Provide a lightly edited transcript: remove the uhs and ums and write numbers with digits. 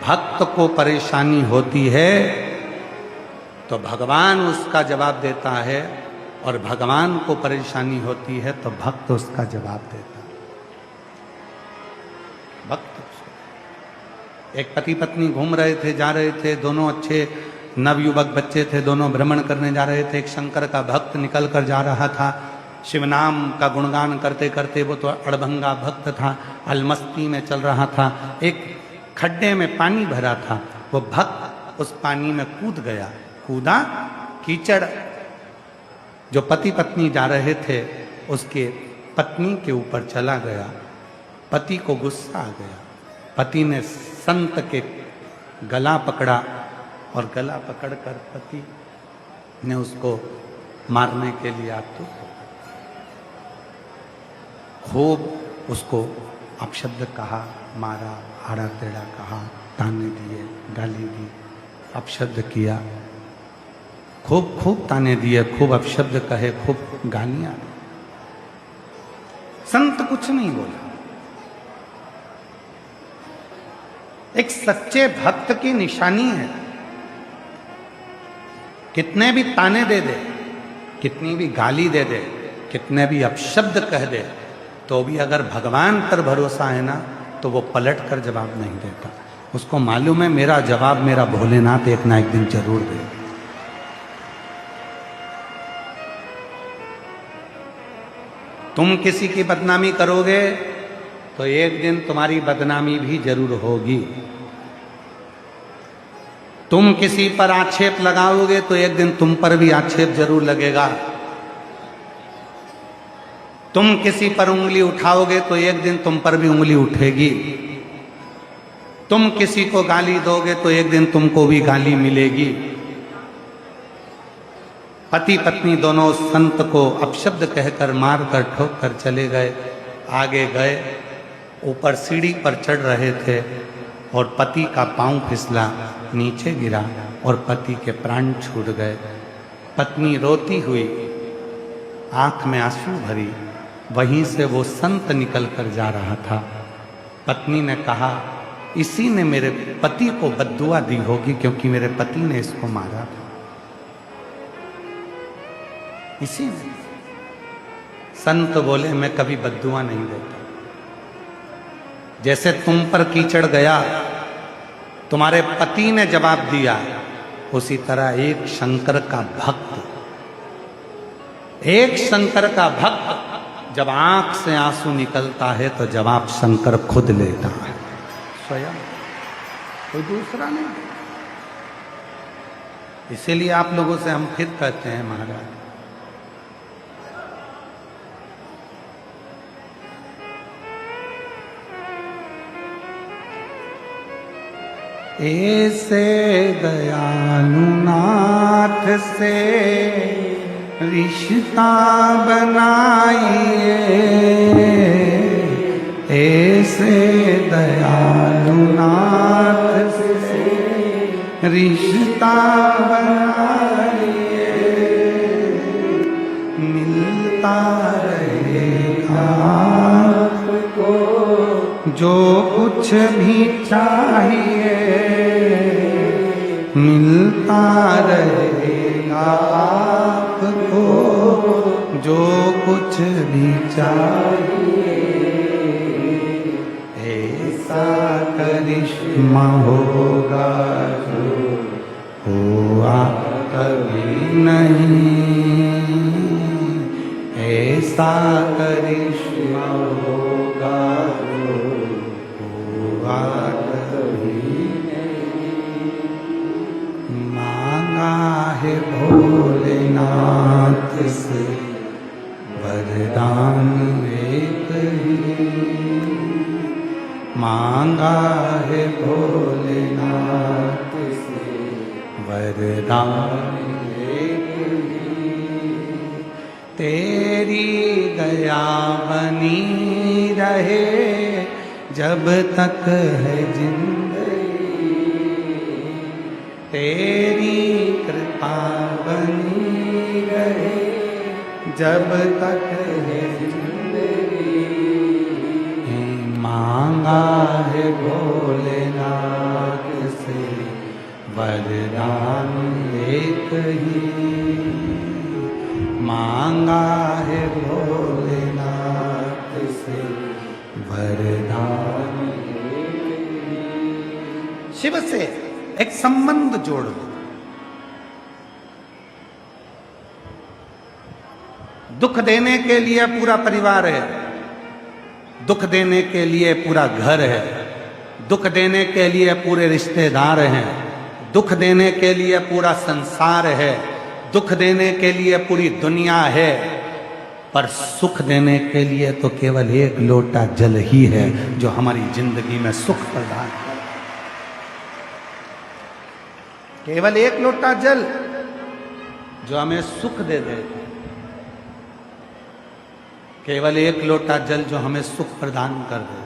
भक्त को परेशानी होती है तो भगवान उसका जवाब देता है, और भगवान को परेशानी होती है तो भक्त उसका जवाब देता है। भक्त, एक पति पत्नी घूम रहे थे, जा रहे थे, दोनों अच्छे नवयुवक बच्चे थे, दोनों भ्रमण करने जा रहे थे। एक शंकर का भक्त निकल कर जा रहा था, शिव नाम का गुणगान करते करते। वो तो अड़भंगा भक्त था, अलमस्ती में चल रहा था। एक खड्डे में पानी भरा था, वो भक्त उस पानी में कूद गया। कूदा, कीचड़ जो पति पत्नी जा रहे थे उसके पत्नी के ऊपर चला गया। पति को गुस्सा आ गया। पति ने संत के गला पकड़ा और गला पकड़कर पति ने उसको मारने के लिए आतुर हो, खूब उसको अपशब्द कहा, मारा, आड़ा टेढ़ा कहा, ताने दिए, गाली दी, अपशब्द किया, खूब खूब ताने दिए, खूब अपशब्द कहे, खूब गालियां दी। संत कुछ नहीं बोला। एक सच्चे भक्त की निशानी है, कितने भी ताने दे दे, कितनी भी गाली दे दे, कितने भी अपशब्द कह दे, तो भी अगर भगवान पर भरोसा है ना तो वो पलट कर जवाब नहीं देता। उसको मालूम है मेरा जवाब मेरा भोलेनाथ एक ना एक दिन जरूर देगा। तुम किसी की बदनामी करोगे तो एक दिन तुम्हारी बदनामी भी जरूर होगी। तुम किसी पर आक्षेप लगाओगे तो एक दिन तुम पर भी आक्षेप जरूर लगेगा। तुम किसी पर उंगली उठाओगे तो एक दिन तुम पर भी उंगली उठेगी। तुम किसी को गाली दोगे तो एक दिन तुमको भी गाली मिलेगी। पति पत्नी दोनों संत को अपशब्द कहकर मार कर ठोक कर चले गए। आगे गए, ऊपर सीढ़ी पर चढ़ रहे थे और पति का पांव फिसला, नीचे गिरा और पति के प्राण छूट गए। पत्नी रोती हुई, आंख में आंसू भरी, वहीं से वो संत निकल कर जा रहा था। पत्नी ने कहा इसी ने मेरे पति को बद्दुआ दी होगी, क्योंकि मेरे पति ने इसको मारा था। इसी ने। संत बोले मैं कभी बद्दुआ नहीं देता। जैसे तुम पर कीचड़ गया, तुम्हारे पति ने जवाब दिया, उसी तरह एक शंकर का भक्त, एक शंकर का भक्त जब आंख से आंसू निकलता है तो जवाब शंकर खुद लेता है, स्वयं, कोई दूसरा नहीं। इसीलिए आप लोगों से हम फिर कहते हैं महाराज, ऐसे दयालु नाथ से रिश्ता बनाइए, ऐसे दयालु नाथ से रिश्ता बनाइए, मिलता रहेगा आपको जो कुछ भी चाहिए, मिलता रहेगा आपको जो कुछ भी चाहिए। ऐसा करिश्मा होगा जो हुआ कभी नहीं, ऐसा करिश्मा होगा जो हुआ कभी नहीं। मांगा है भोलेनाथ से वरदान एक ही, मांगा है भोलेनाथ से वरदान एक ही। तेरी दया बनी रहे जब तक है जिंदगी, तेरी कृपा बनी रहे जब तक है जिंदगी। मांगा है भोलेनाथ वरदान एक ही मांगा है भोलेनाथ से, वरदान एक ही। शिव से एक संबंध जोड़ दो। दुख देने के लिए पूरा परिवार है, दुख देने के लिए पूरा घर है, दुख देने के लिए पूरे रिश्तेदार हैं, दुख देने के लिए पूरा संसार है, दुख देने के लिए पूरी दुनिया है, पर सुख देने के लिए तो केवल एक लोटा जल ही है जो हमारी जिंदगी में सुख प्रदान करे। केवल एक लोटा जल जो हमें सुख दे दे, केवल एक लोटा जल जो हमें सुख प्रदान कर दे।